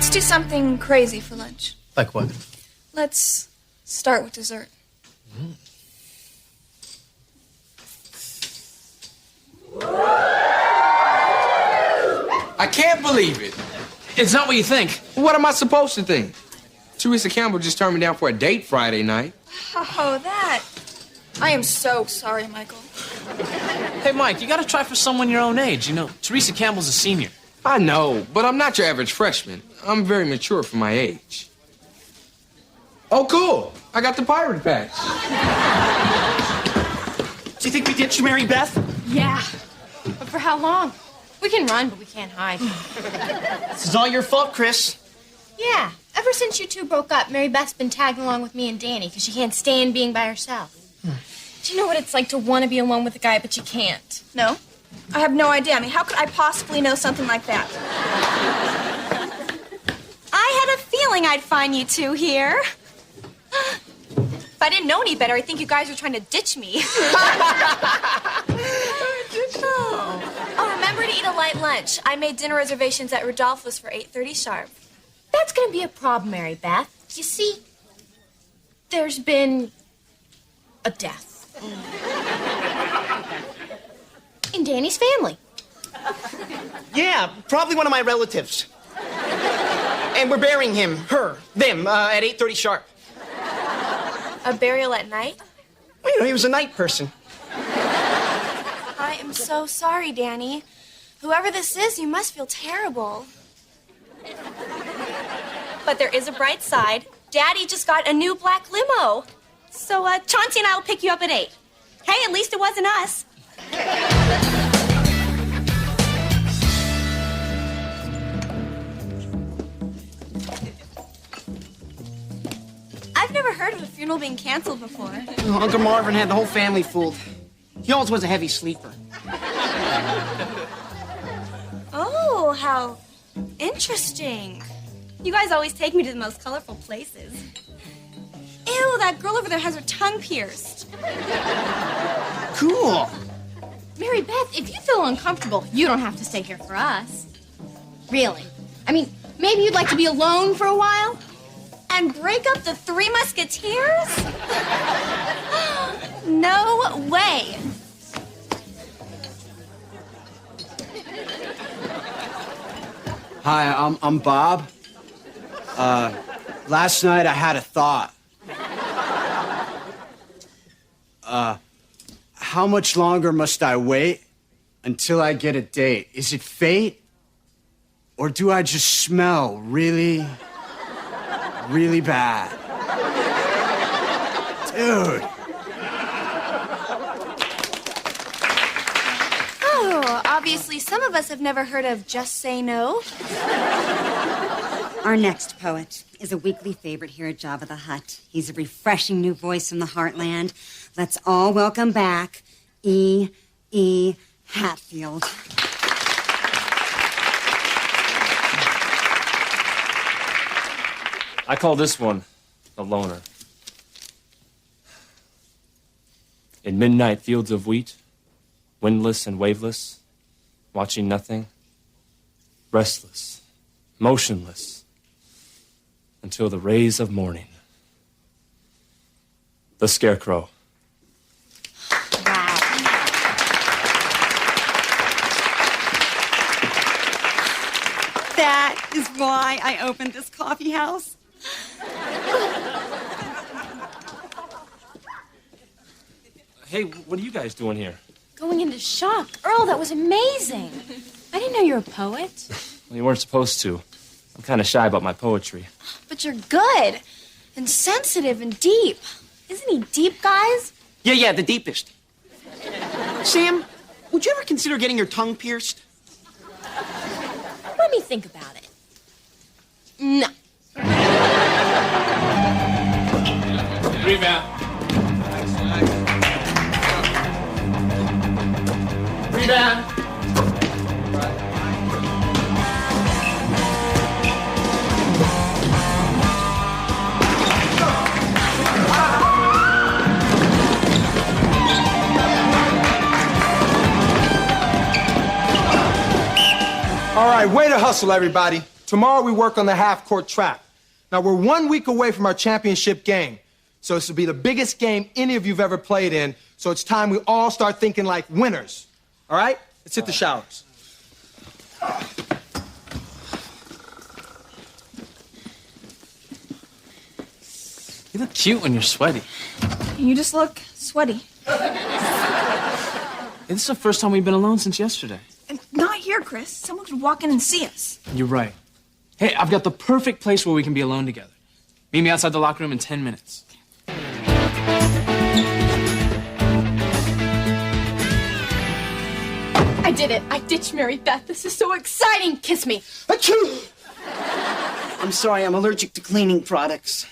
Let's do something crazy for lunch. Like what? Let's start with dessert. I can't believe it. It's not what you think. What am I supposed to think? Teresa Campbell just turned me down for a date Friday night. Oh, that. I am so sorry, Michael. Hey, Mike, you gotta try for someone your own age. You know, Teresa Campbell's a senior. I know, but I'm not your average freshman. I'm very mature for my age. Oh, cool. I got the pirate patch. Do you think we ditched Mary Beth? Yeah. But for how long? We can run, but we can't hide. This is all your fault, Chris. Yeah. Ever since you two broke up, Mary Beth's been tagging along with me and Danny because she can't stand being by herself. Do you know what it's like to want to be alone with a guy, but you can't? No? I have no idea. I mean, how could I possibly know something like that? I had a feeling I'd find you two here. If I didn't know any better, I'd think you guys were trying to ditch me. Oh, remember to eat a light lunch. I made dinner reservations at Rodolfo's for 8:30 sharp. That's going to be a problem, Mary Beth. You see, there's been a death. In Danny's family. Yeah, probably one of my relatives. And we're burying him, her, them, at 8:30 sharp. A burial at night? Well, you know, he was a night person. I am so sorry, Danny. Whoever this is, you must feel terrible. But there is a bright side. Daddy just got a new black limo. So, Chauncey and I will pick you up at 8. Hey, at least it wasn't us. I've never heard of a funeral being canceled before. Uncle Marvin had the whole family fooled. He always was a heavy sleeper. Oh, how interesting. You guys always take me to the most colorful places. Ew, that girl over there has her tongue pierced. Cool. Mary Beth, if you feel uncomfortable, you don't have to stay here for us. Really. I mean, maybe you'd like to be alone for a while? And break up the Three Musketeers? No way. Hi, I'm Bob. Last night I had a thought. How much longer must I wait until I get a date? Is it fate? Or do I just smell really, really bad? Dude. Oh, obviously some of us have never heard of Just Say No. Our next poet is a weekly favorite here at Jabba the Hutt. He's a refreshing new voice from the heartland. Let's all welcome back E. Hatfield. I call this one a loner. In midnight fields of wheat, windless and waveless, watching nothing, restless, motionless, until the rays of morning. The Scarecrow. Wow. That is why I opened this coffee house. Hey, what are you guys doing here? Going into shock. Earl, that was amazing. I didn't know you were a poet. Well, you weren't supposed to. I'm kind of shy about my poetry. But you're good and sensitive and deep. Isn't he deep, guys? Yeah, the deepest. Sam, would you ever consider getting your tongue pierced? Let me think about it. No. Rebound. Rebound. All right, way to hustle, everybody. Tomorrow we work on the half-court track. Now, we're 1 week away from our championship game. So this will be the biggest game any of you've ever played in. So it's time we all start thinking like winners. All right? Let's hit the showers. You look cute when you're sweaty. You just look sweaty. This is the first time we've been alone since yesterday. And not here, Chris. Someone could walk in and see us. You're right. Hey, I've got the perfect place where we can be alone together. Meet me outside the locker room in 10 minutes. I did it. I ditched Mary Beth. This is so exciting. Kiss me. Achoo! I'm sorry, I'm allergic to cleaning products.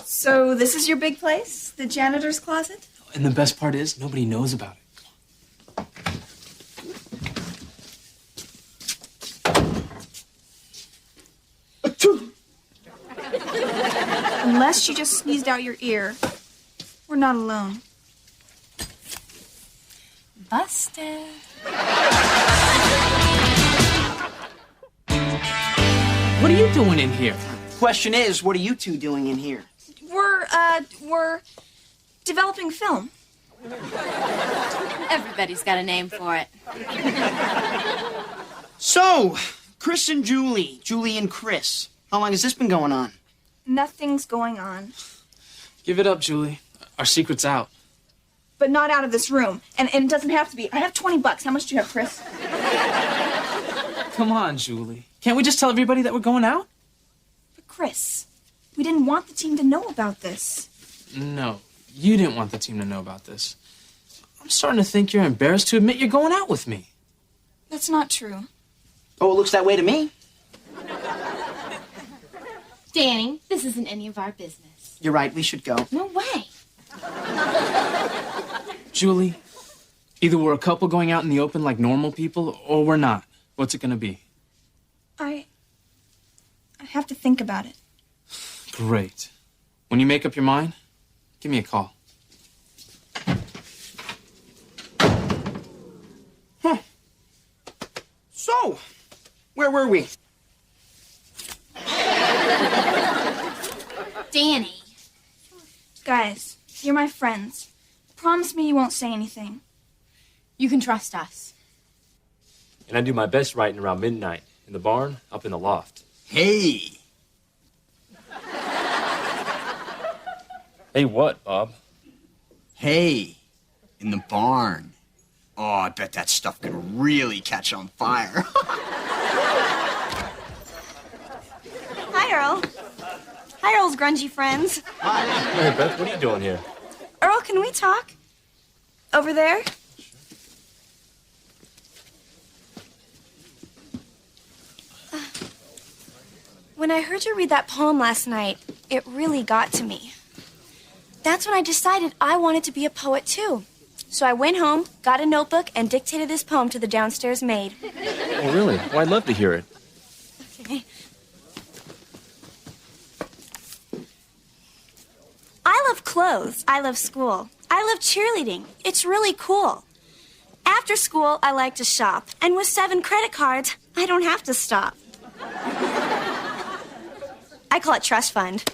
So this is your big place? The janitor's closet? And the best part is, nobody knows about it. Unless you just sneezed out your ear, we're not alone. Busted. What are you doing in here? Question is, what are you two doing in here? We're developing film. Everybody's got a name for it. So, Chris and Julie. Julie and Chris. How long has this been going on? Nothing's going on. Give it up, Julie. Our secret's out. But not out of this room. And it doesn't have to be. I have $20. How much do you have, Chris? Come on, Julie. Can't we just tell everybody that we're going out? But Chris, we didn't want the team to know about this. No, you didn't want the team to know about this. I'm starting to think you're embarrassed to admit you're going out with me. That's not true. Oh, it looks that way to me. Danny, this isn't any of our business. You're right, we should go. No way. Julie, either we're a couple going out in the open like normal people, or we're not. What's it gonna be? I have to think about it. Great. When you make up your mind, give me a call. Huh. So, where were we? Danny. Guys, you're my friends. Promise me you won't say anything. You can trust us. And I do my best writing around midnight. In the barn, up in the loft. Hey! Hey, what, Bob? Hey! In the barn. Oh, I bet that stuff could really catch on fire. Hi, Earl. Hi, Earl's grungy friends. Hey, Beth, what are you doing here? Earl, can we talk? Over there? When I heard you read that poem last night, it really got to me. That's when I decided I wanted to be a poet, too. So I went home, got a notebook, and dictated this poem to the downstairs maid. Oh, really? Well, I'd love to hear it. Okay. I love clothes. I love school. I love cheerleading. It's really cool. After school, I like to shop. And with 7 credit cards, I don't have to stop. I call it trust fund.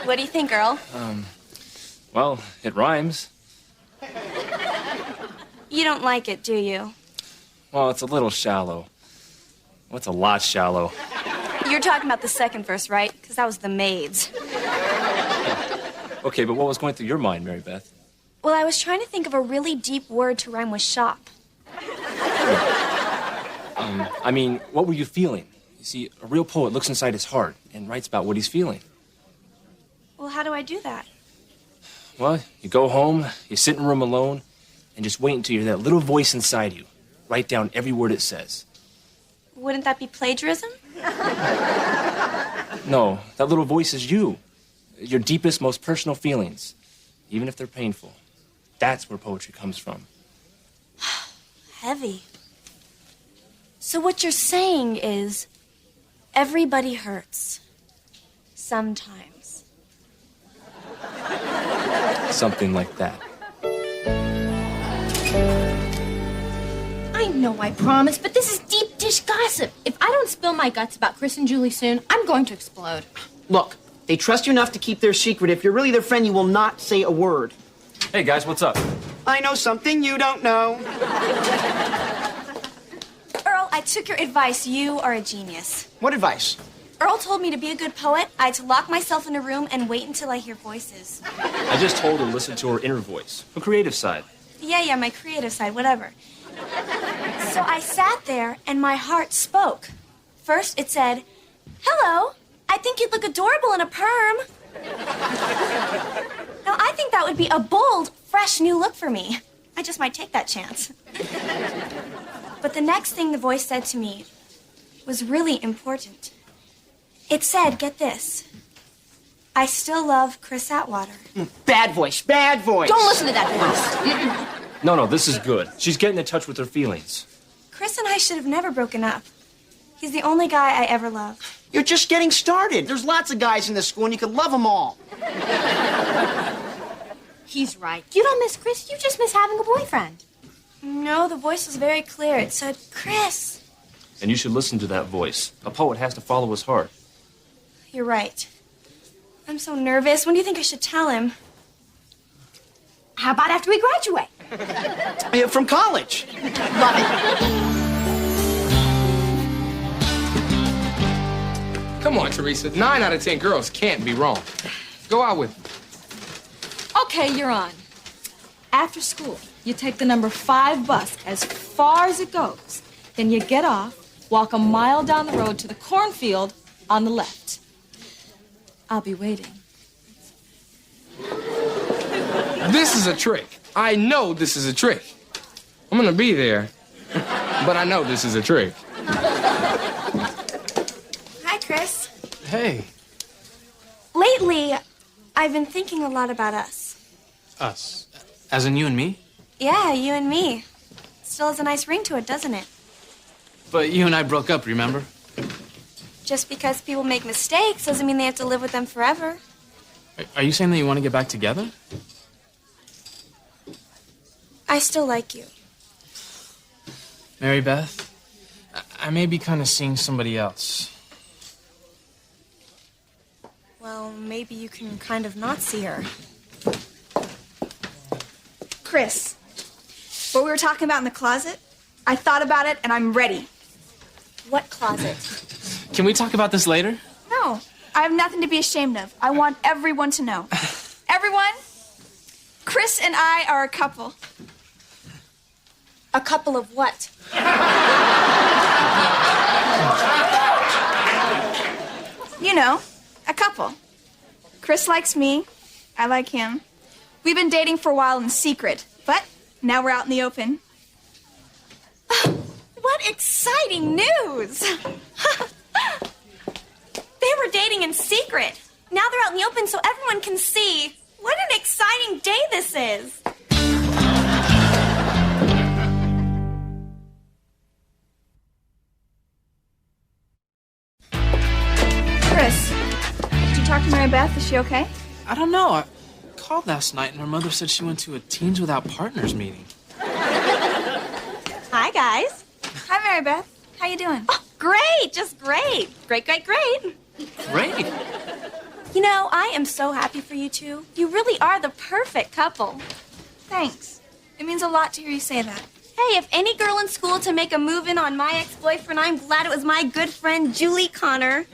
What do you think, Earl? Well, it rhymes. You don't like it, do you? Well, it's a little shallow. Well, it's a lot shallow. You're talking about the second verse, right? Because that was the maid's. Okay, but what was going through your mind, Mary Beth? Well, I was trying to think of a really deep word to rhyme with shop. I mean, what were you feeling? You see, a real poet looks inside his heart and writes about what he's feeling. Well, how do I do that? Well, you go home, you sit in a room alone, and just wait until you hear that little voice inside you. Write down every word it says. Wouldn't that be plagiarism? No, that little voice is you. Your deepest, most personal feelings, even if they're painful. That's where poetry comes from. Heavy. So what you're saying is, everybody hurts. Sometimes. Something like that. I know I promised, but this is deep dish gossip. If I don't spill my guts about Chris and Julie soon, I'm going to explode. Look, they trust you enough to keep their secret. If you're really their friend, you will not say a word. Hey, guys, what's up? I know something you don't know. Earl, I took your advice. You are a genius. What advice? Earl told me to be a good poet. I had to lock myself in a room and wait until I hear voices. I just told her to listen to her inner voice, her creative side. Yeah, my creative side, whatever. So I sat there and my heart spoke. First it said, "Hello, I think you'd look adorable in a perm." Now I think that would be a bold, fresh new look for me. I just might take that chance. But the next thing the voice said to me was really important. It said, get this, I still love Chris Atwater. Bad voice, bad voice. Don't listen to that voice. No, this is good. She's getting in touch with her feelings. Chris and I should have never broken up. He's the only guy I ever loved. You're just getting started. There's lots of guys in this school, and you could love them all. He's right. You don't miss Chris, you just miss having a boyfriend. No, the voice was very clear. It said, Chris. And you should listen to that voice. A poet has to follow his heart. You're right. I'm so nervous. When do you think I should tell him? How about after we graduate? From college. Love it. Come on, Teresa. 9 out of 10 girls can't be wrong. Go out with me. Okay, you're on. After school, you take the number 5 bus as far as it goes. Then you get off, walk a mile down the road to the cornfield on the left. I'll be waiting. This is a trick. I know this is a trick. I'm gonna be there, but I know this is a trick. Hi, Chris. Hey. Lately, I've been thinking a lot about us. Us? As in you and me? Yeah, you and me. Still has a nice ring to it, doesn't it? But you and I broke up, remember? Just because people make mistakes doesn't mean they have to live with them forever. Are you saying that you want to get back together? I still like you. Mary Beth, I may be kind of seeing somebody else. Well, maybe you can kind of not see her. Chris, what we were talking about in the closet, I thought about it and I'm ready. What closet? Can we talk about this later? No, I have nothing to be ashamed of. I want everyone to know. Everyone, Chris and I are a couple. A couple of what? You know, a couple. Chris likes me. I like him. We've been dating for a while in secret, but now we're out in the open. What exciting news! They were dating in secret. Now they're out in the open so everyone can see. What an exciting day this is! Chris, did you talk to Mary Beth? Is she okay? I don't know. I called last night and her mother said she went to a Teens Without Partners meeting. Hi, guys. Hi, Mary Beth. How you doing? Oh, great. Just great. Great. Great. You know, I am so happy for you two. You really are the perfect couple. Thanks. It means a lot to hear you say that. Hey, if any girl in school to make a move-in on my ex-boyfriend, I'm glad it was my good friend, Julie Connor.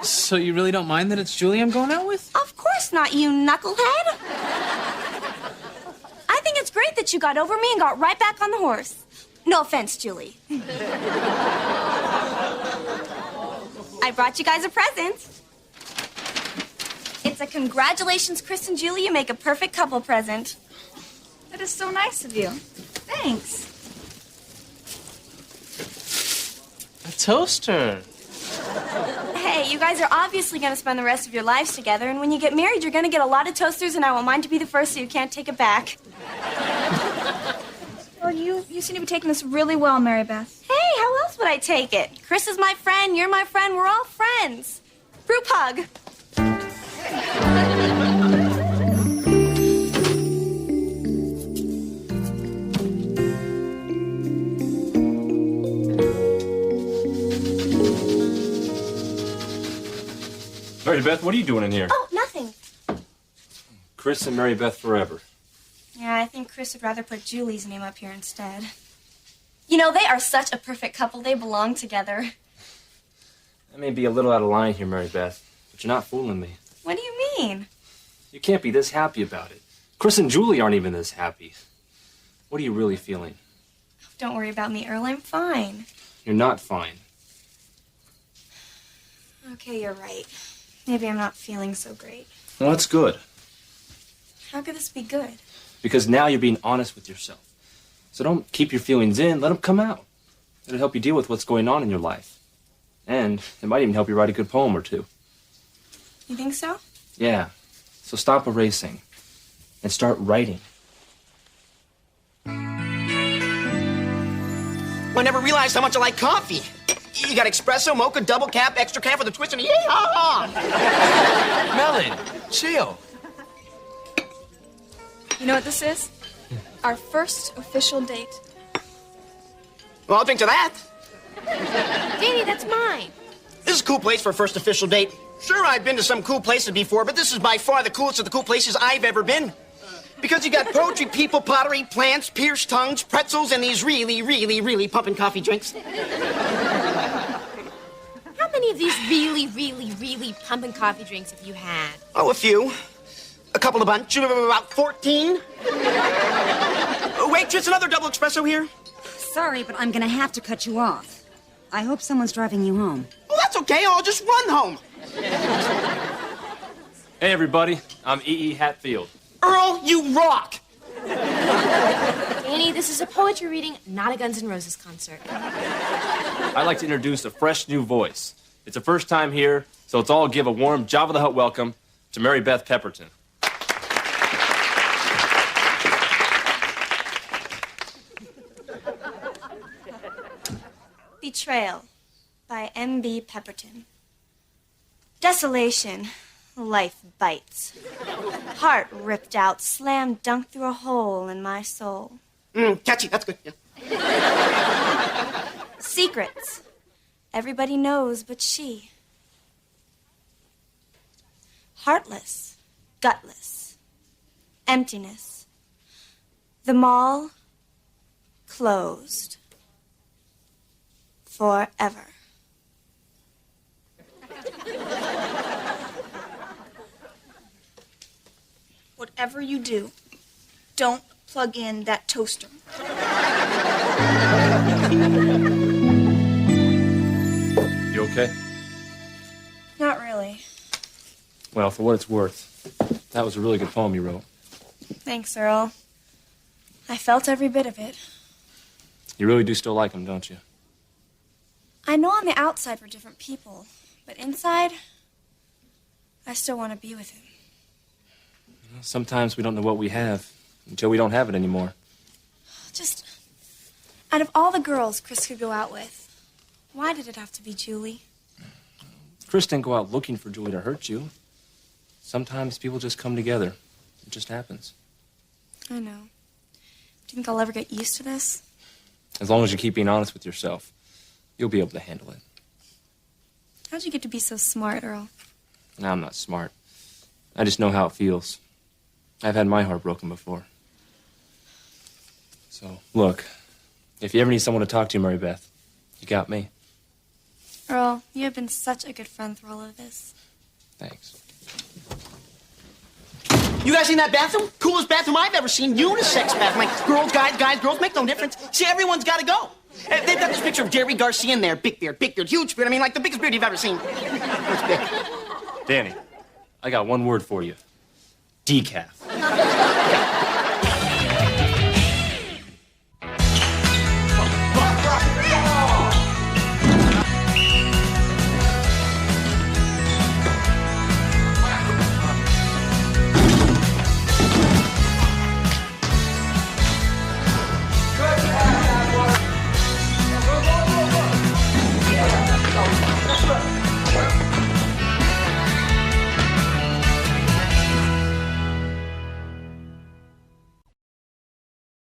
So you really don't mind that it's Julie I'm going out with? Of course not, you knucklehead. I think it's great that you got over me and got right back on the horse. No offense, Julie. I brought you guys a present. It's a congratulations, Chris and Julie, you make a perfect couple present. That is so nice of you. Thanks. A toaster. Hey, you guys are obviously going to spend the rest of your lives together, and when you get married, you're going to get a lot of toasters, and I want mine to be the first so you can't take it back. Well, you seem to be taking this really well, Mary Beth. Hey, how else would I take it? Chris is my friend, you're my friend, we're all friends. Group hug. Mary Beth, what are you doing in here? Oh, nothing. Chris and Mary Beth forever. Yeah, I think Chris would rather put Julie's name up here instead. You know, they are such a perfect couple. They belong together. I may be a little out of line here, Mary Beth, but you're not fooling me. What do you mean? You can't be this happy about it. Chris and Julie aren't even this happy. What are you really feeling? Don't worry about me, Earl. I'm fine. You're not fine. Okay, you're right. Maybe I'm not feeling so great. Well, that's good. How could this be good? Because now you're being honest with yourself. So don't keep your feelings in, let them come out. It'll help you deal with what's going on in your life. And it might even help you write a good poem or two. You think so? Yeah. So stop erasing and start writing. I never realized how much I like coffee. You got espresso, mocha, double cap, extra cap with a twist and yee-haw! Melon, chill. You know what this is? Our first official date. Well, I'll drink to that. Danny, that's mine. This is a cool place for a first official date. Sure, I've been to some cool places before, but this is by far the coolest of the cool places I've ever been. Because you got poetry, people, pottery, plants, pierced tongues, pretzels, and these really, really, really pumping coffee drinks. How many of these really, really, really pumping coffee drinks have you had? Oh, a few. A couple of bunch, about 14. Waitress, another double espresso here. Sorry, but I'm gonna have to cut you off. I hope someone's driving you home. Well, that's okay. I'll just run home. Hey, everybody. I'm E.E. Hatfield. Earl, you rock. Danny, this is a poetry reading, not a Guns N' Roses concert. I'd like to introduce a fresh new voice. It's the first time here, so let's all give a warm Jabba the Hutt welcome to Mary Beth Pepperton. Betrayal by M.B. Pepperton. Desolation. Life bites. Heart ripped out, slam dunked through a hole in my soul. Catchy, that's good. Yeah. Secrets. Everybody knows but she. Heartless. Gutless. Emptiness. The mall closed. Forever. Whatever you do, don't plug in that toaster. You okay? Not really. Well, for what it's worth, that was a really good poem you wrote. Thanks, Earl. I felt every bit of it. You really do still like him, don't you? I know on the outside we're different people, but inside, I still want to be with him. Sometimes we don't know what we have until we don't have it anymore. Just, out of all the girls Chris could go out with, why did it have to be Julie? Chris didn't go out looking for Julie to hurt you. Sometimes people just come together. It just happens. I know. Do you think I'll ever get used to this? As long as you keep being honest with yourself, you'll be able to handle it. How'd you get to be so smart, Earl? No, I'm not smart. I just know how it feels. I've had my heart broken before. So, look, if you ever need someone to talk to, Mary Beth, you got me. Earl, you have been such a good friend through all of this. Thanks. You guys seen that bathroom? Coolest bathroom I've ever seen. Unisex bathroom. Like, girls, guys, girls, make no difference. See, everyone's got to go. They've got this picture of Jerry Garcia in there. Big beard, huge beard. I mean, like the biggest beard you've ever seen. It's big. Danny, I got one word for you. Decaf.